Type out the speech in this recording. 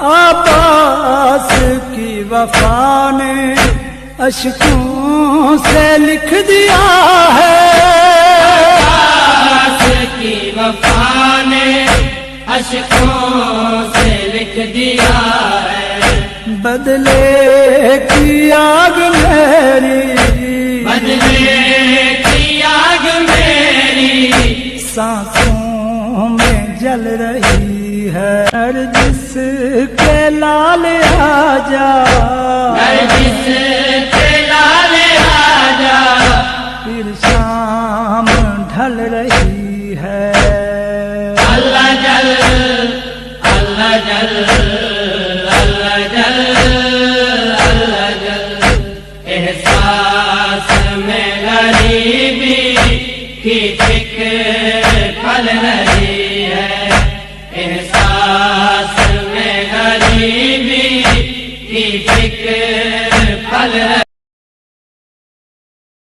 عباس کی وفا نے اشکوں سے لکھ دیا ہے، عباس کی وفا نے اشکوں سے لکھ دیا ہے، بدلے کی آگ میری، بدلے کی آگ میری سانسوں میں جل رہی ہے، نرجس کے لال آجا، نرجس کے لال آجا، پھر شام ڈھل رہی ہے، اللہ جل اللہ جل اللہ جل اللہ جل، احساس میں غریبی کی فکر پھل رہی ہے، احساس میں غریبی کی فکر پھل رہی ہے۔